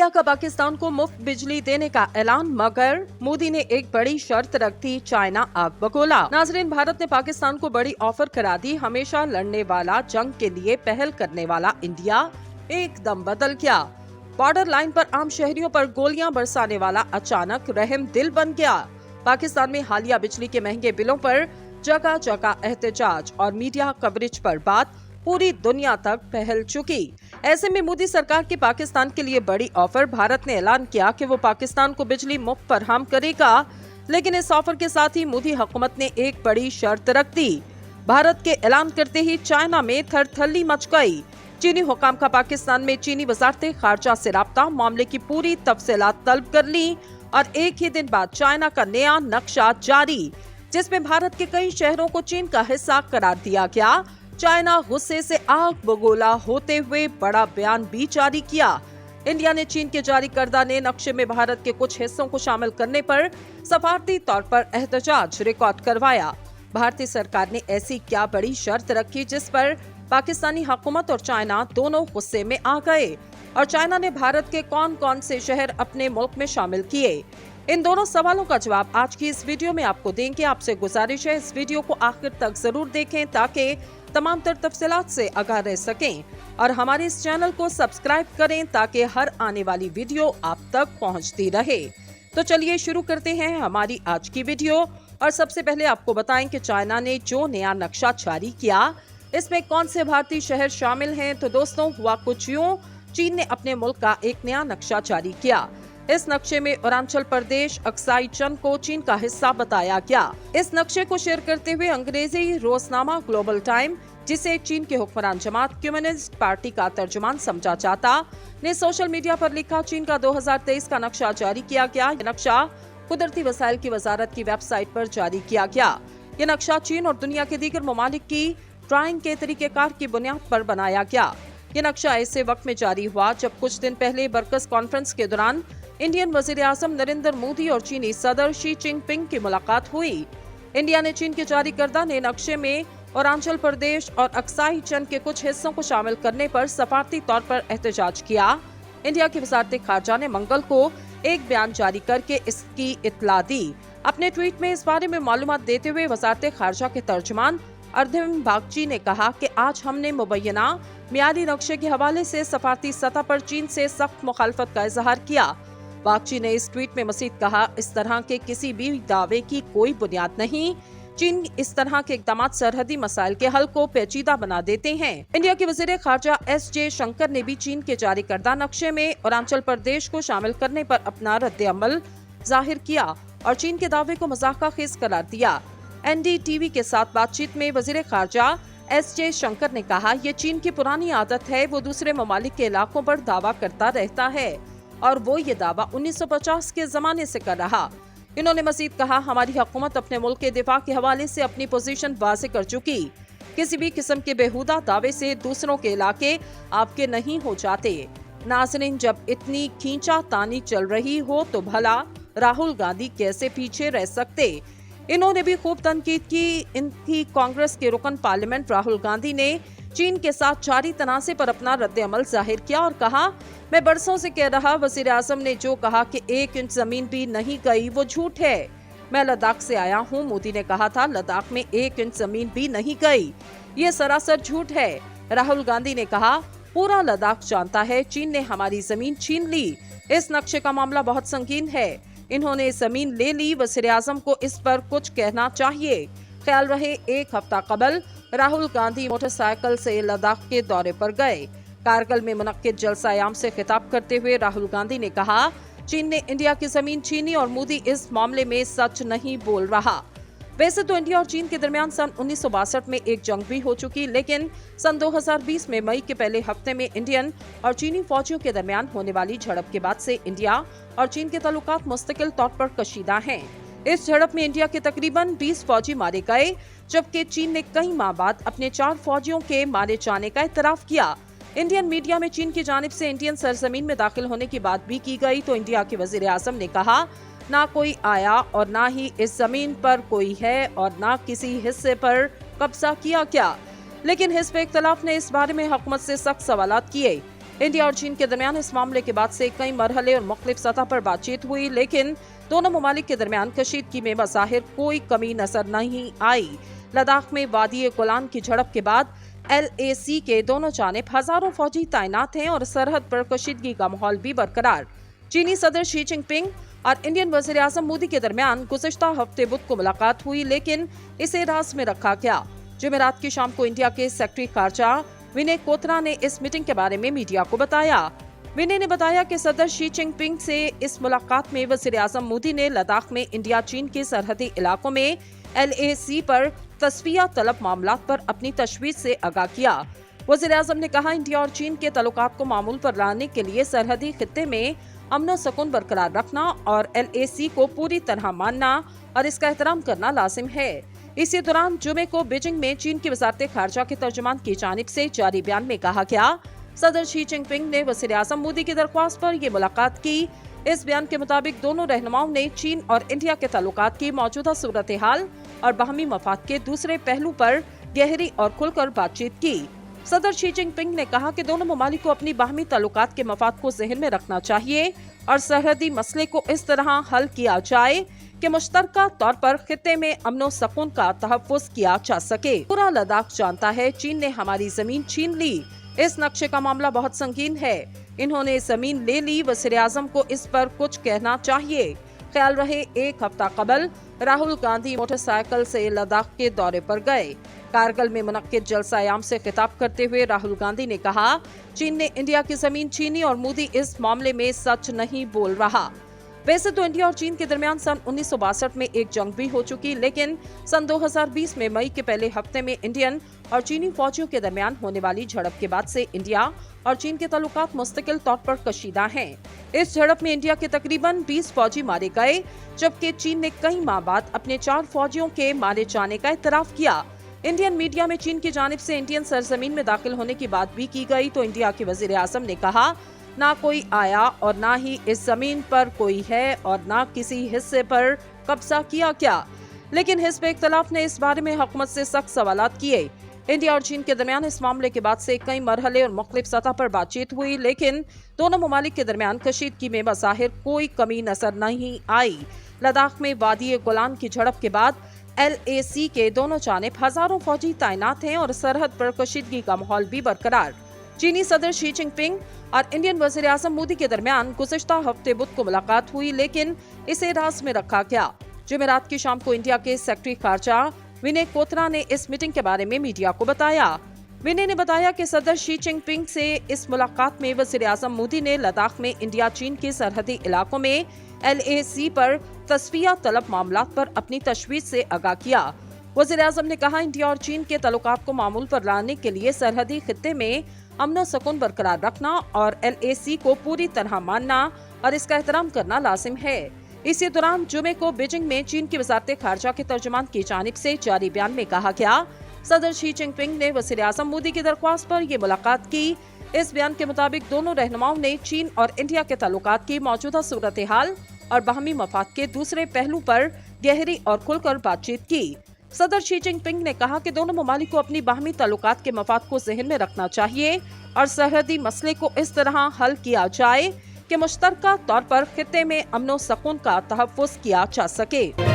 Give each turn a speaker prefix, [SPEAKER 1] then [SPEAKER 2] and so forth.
[SPEAKER 1] India का पाकिस्तान को मुफ्त बिजली देने का ऐलान, मगर मोदी ने एक बड़ी शर्त रख दी, चाइना आग बगोला। नाजरीन, भारत ने पाकिस्तान को बड़ी ऑफर करा दी। हमेशा लड़ने वाला, जंग के लिए पहल करने वाला इंडिया एकदम बदल गया। बॉर्डर लाइन पर आम शहरियों पर गोलियां बरसाने वाला अचानक रहम दिल बन गया। पाकिस्तान में हालिया बिजली के महंगे बिलों पर जगह जगह एहतजाज और मीडिया कवरेज पर बात पूरी दुनिया तक फैल चुकी। ऐसे में मोदी सरकार की पाकिस्तान के लिए बड़ी ऑफर। भारत ने ऐलान किया कि वो पाकिस्तान को बिजली मुफ्त फराहम करेगा, लेकिन इस ऑफर के साथ ही मोदी हुकूमत ने एक बड़ी शर्त रख दी। भारत के ऐलान करते ही चाइना में थरथल्ली मच गई। चीनी हुकाम का पाकिस्तान में चीनी वजारत खारजा से राब्ता, मामले की पूरी तफसीलात तलब कर ली और एक ही दिन बाद चाइना का नया नक्शा जारी, जिसमें भारत के कई शहरों को चीन का हिस्सा करार दिया गया। चाइना गुस्से से आग बगोला होते हुए बड़ा बयान भी जारी किया। इंडिया ने चीन के जारी करदा नए नक्शे में भारत के कुछ हिस्सों को शामिल करने पर सफारती तौर पर एहतजाज रिकॉर्ड करवाया। भारतीय सरकार ने ऐसी क्या बड़ी शर्त रखी जिस पर पाकिस्तानी हुकूमत और चाइना दोनों गुस्से में आ गए, और चाइना ने भारत के कौन कौन से शहर अपने मुल्क में शामिल किए? इन दोनों सवालों का जवाब आज की इस वीडियो में आपको देंगे। आपसे गुजारिश है, इस वीडियो को आखिर तक जरूर देखें ताकि तमाम तर तफसीलात से आगाह रह सकें, और हमारे इस चैनल को सब्सक्राइब करें ताकि हर आने वाली वीडियो आप तक पहुंचती रहे। तो चलिए शुरू करते हैं हमारी आज की वीडियो। और सबसे पहले आपको बताएं कि चाइना ने जो नया नक्शा जारी किया, इसमें कौन से भारतीय शहर शामिल हैं। तो दोस्तों, हुआ कुछ यूं, चीन ने अपने मुल्क का एक नया नक्शा जारी किया। इस नक्शे में अरुणाचल प्रदेश, अक्साई चिन को चीन का हिस्सा बताया गया। इस नक्शे को शेयर करते हुए अंग्रेजी रोजनामा ग्लोबल टाइम, जिसे चीन के हुक्मरान जमात कम्युनिस्ट पार्टी का तर्जुमान समझा जाता, ने सोशल मीडिया पर लिखा, चीन का 2023 का नक्शा जारी किया गया। ये नक्शा कुदरती वसाइल की वजारत की वेबसाइट पर जारी किया गया। ये नक्शा चीन और दुनिया के दीगर ममालिक की ड्राइंग के तरीकेकार की बुनियाद पर बनाया गया। ये नक्शा ऐसे वक्त में जारी हुआ जब कुछ दिन पहले बरकस कॉन्फ्रेंस के दौरान इंडियन वजीर आजम नरेंद्र मोदी और चीनी सदर शी चिनपिंग की मुलाकात हुई। इंडिया ने चीन के जारी करदा नए नक्शे में अरुणाचल प्रदेश और अक्साई चिन के कुछ हिस्सों को शामिल करने पर सफारती तौर पर एहतजाज किया। इंडिया की वजारत खारजा ने मंगल को एक बयान जारी करके इसकी इत्तला दी। अपने ट्वीट में इस बारे में मालूमात देते हुए वजारत खारजा के तर्जुमान अर्धम बागची ने कहा कि आज हमने मुबैना मियादी नक्शे के हवाले से सफारती सतह पर चीन से सख्त मुखालफत का इजहार किया। बागची ने इस ट्वीट में मजीद कहा, इस तरह के किसी भी दावे की कोई बुनियाद नहीं। चीन इस तरह के इकदाम सरहदी मसाइल के हल को पेचीदा बना देते हैं। इंडिया के वजीर खारजा एस जयशंकर ने भी चीन के जारी करदा नक्शे में अरुणाचल प्रदेश को शामिल करने पर अपना रद्द-ए-अमल जाहिर किया और चीन के दावे को मजाकखेज करार दिया। NDTV के साथ बातचीत में वजीर खारजा एस जयशंकर ने कहा, ये चीन की पुरानी आदत है, वो दूसरे ममालिक के इलाकों पर दावा करता रहता है और वो ये दावा 1950 के जमाने से कर रहा। इन्होंने मजीद कहा, हमारी हुकूमत अपने मुल्क के दिफा के हवाले से अपनी पोजीशन वाज़ेह कर चुकी। किसी भी किस्म के बेहुदा दावे से दूसरों के इलाके आपके नहीं हो जाते। नाज़रीन, जब इतनी खींचातानी चल रही हो तो भला राहुल गांधी कैसे पीछे रह सकते? इन्होंने भी खूब तनकीद की। इनकी कांग्रेस के रुकन पार्लियामेंट राहुल गांधी ने चीन के साथ जारी तनाज़े पर अपना रद्द-ए-अमल जाहिर किया और कहा, मैं बरसों से कह रहा, वजीर आजम ने जो कहा कि 1 इंच जमीन भी नहीं गई, वो झूठ है। मैं लद्दाख से आया हूँ, मोदी ने कहा था लद्दाख में 1 इंच जमीन भी नहीं गई, ये सरासर झूठ है। राहुल गांधी ने कहा, पूरा लद्दाख जानता है चीन ने हमारी जमीन छीन ली। इस नक्शे का मामला बहुत संगीन है, इन्होंने जमीन ले ली, वज़ीर आज़म को इस पर कुछ कहना चाहिए। ख्याल रहे, 1 हफ्ता कबल राहुल गांधी मोटरसाइकिल से लद्दाख के दौरे पर गए। कारगिल में मुनक्किद जलसा-ए-आम से खिताब करते हुए राहुल गांधी ने कहा, चीन ने इंडिया की जमीन छीनी और मोदी इस मामले में सच नहीं बोल रहा। वैसे तो इंडिया और चीन के दरमियान सन 1962 में एक जंग भी हो चुकी, लेकिन सन 2020 में मई के पहले हफ्ते में इंडियन और चीनी फौजियों के दरमियान होने वाली झड़प के बाद से इंडिया और चीन के ताल्लुकात मुस्तकिल तौर पर कशीदा हैं। इस झड़प में इंडिया के तकरीबन 20 फौजी मारे गए, जबकि चीन ने कई माह बाद अपने 4 फौजियों के मारे जाने का इतराफ किया। इंडियन मीडिया में चीन की जानिब से इंडियन सरजमीन में दाखिल होने की बात भी की गई तो इंडिया के वजीर आजम ने कहा, ना कोई आया और ना ही इस जमीन पर कोई है और ना किसी हिस्से पर कब्जा किया गया। लेकिन हिज़्ब इख्तिलाफ ने इस बारे में हुकूमत से सख्त सवालात किए। इंडिया और चीन के दरमियान इस मामले के बाद से कई मरहले और मुख्तलिफ सतह पर बातचीत हुई, लेकिन दोनों ममालिक के दरमियान कशीदगी में बज़ाहिर कोई कमी नजर नहीं आई। लद्दाख में वादी गोलान की झड़प के बाद LAC के दोनों जानिब हजारों फौजी तैनात हैं और सरहद पर कशीदगी का माहौल भी बरकरार। चीनी सदर शी जिनपिंग और इंडियन वज़ीर आज़म मोदी के दरमियान गुज़िश्ता हफ्ते बुध को मुलाकात हुई, लेकिन इसे राज में रखा गया। जुमेरात की शाम को इंडिया के सेक्रेटरी खारजा विनय क्वात्रा ने इस मीटिंग के बारे में मीडिया को बताया। विनय ने बताया कि सदर शी जिनपिंग से इस मुलाकात में वज़ीर आज़म मोदी ने लद्दाख में इंडिया चीन के सरहदी इलाकों में LAC पर तस्फिया तलब मामलात पर अपनी तशवीश से आगाह किया। वज़ीर आज़म ने कहा, इंडिया और चीन के ताल्लुकात को मामूल पर लाने के लिए सरहदी खित्ते में अमन और सुकून बरकरार रखना और LAC को पूरी तरह मानना और इसका एहतराम करना लाजिम है। इसी दौरान जुमे को बीजिंग में चीन की वज़ारत खारजा के तर्जुमान की जानिब से जारी बयान में कहा गया, सदर शी जिनपिंग ने वज़ीर आज़म मोदी की दरख्वास्त पर ये मुलाकात की। इस बयान के मुताबिक दोनों रहनुमाओं ने चीन और इंडिया के ताल्लुकात की मौजूदा सूरत हाल और बाहमी मफाद के दूसरे पहलू पर गहरी और खुलकर बातचीत की। सदर शी जिनपिंग ने कहा कि दोनों ममालिक को अपनी बाहमी ताल्लुकात के मफाद को ज़हन में रखना चाहिए और सरहदी मसले को इस तरह हल किया जाए कि मुश्तरका तौर पर खित्ते में अमन और सुकून का तहफ़्फ़ुज़ किया जा सके। पूरा लद्दाख जानता है चीन ने हमारी जमीन छीन ली। इस नक्शे का मामला बहुत संगीन है। इन्होंने जमीन ले ली। वज़ीर आज़म को इस पर कुछ कहना चाहिए। ख्याल रहे, एक हफ्ता कबल राहुल गांधी मोटरसाइकिल से लद्दाख के दौरे पर गए। कारगिल में मुनक्किद जलसा-ए-आम से खिताब करते हुए राहुल गांधी ने कहा, चीन ने इंडिया की जमीन छीनी और मोदी इस मामले में सच नहीं बोल रहा। वैसे तो इंडिया और चीन के दरमियान सन 1962 में एक जंग भी हो चुकी, लेकिन सन 2020 में मई के पहले हफ्ते में इंडियन और चीनी फौजियों के दरमियान होने वाली झड़प के बाद से इंडिया और चीन के ताल्लुकात मुस्तकिल तौर पर कशीदा हैं। इस झड़प में इंडिया के तकरीबन 20 फौजी मारे गए, जबकि चीन ने कई माह बाद अपने 4 फौजियों के मारे जाने का इतराफ किया। इंडियन मीडिया में चीन की जानिब से इंडियन सरजमीन में दाखिल होने की बात भी की गई तो इंडिया के वज़ीर आज़म ने कहा, ना कोई आया और ना ही इस जमीन पर कोई है और ना किसी हिस्से पर कब्जा किया क्या। लेकिन हिज़्ब इख्तिलाफ ने इस बारे में हुकूमत से सख्त सवालात किए। इंडिया और चीन के दरमियान इस मामले के बाद से कई मरहले और मुख्तलिफ सतह पर बातचीत हुई, लेकिन दोनों ममालिक के दरमियान कशीदगी में बज़ाहिर कोई कमी नजर नहीं आई। लद्दाख में वादी गोलान की झड़प के बाद LAC के दोनों जानिब हजारों फौजी तैनात हैं और सरहद पर कशीदगी का माहौल भी बरकरार। चीनी सदर शी जिनपिंग और इंडियन वज़ीर आज़म मोदी के दरमियान गुज़िश्ता हफ्ते बुध को मुलाकात हुई, लेकिन इसे राज में रखा गया। जुमेरात की शाम को इंडिया के सेक्रेटरी खारजा विनय क्वात्रा ने इस मीटिंग के बारे में मीडिया को बताया। विनय ने बताया कि सदर शी जिनपिंग से इस मुलाकात में वज़ीर आज़म मोदी ने लद्दाख में इंडिया चीन के सरहदी इलाकों में LAC पर तस्फिया तलब मामलात पर अपनी तशवीश से आगाह किया। वज़ीर आज़म ने कहा, इंडिया और चीन के ताल्लुकात को मामूल पर लाने के लिए सरहदी खित्ते में अमन और सुकून बरकरार रखना और LAC को पूरी तरह मानना और इसका एहतराम करना लाजिम है। इसी दौरान जुमे को बीजिंग में चीन की वज़ारत खारजा के तर्जुमान की जानिब से जारी बयान में कहा गया, सदर शी जिनपिंग ने वज़ीर आज़म मोदी की दरख्वास्त पर ये मुलाकात की। इस बयान के मुताबिक दोनों रहनुमाओं ने चीन और इंडिया के ताल्लुकात की मौजूदा सूरत हाल और बाहमी मफाद के दूसरे पहलू पर गहरी और खुलकर बातचीत की। सदर शी जिनपिंग ने कहा कि दोनों ममालिक को अपनी बाहमी ताल्लुकात के मफाद को ज़हन में रखना चाहिए और सरहदी मसले को इस तरह हल किया जाए कि मुश्तरका तौर पर खित्ते में अमन और सुकून का तहफ़्फ़ुज़ किया जा सके।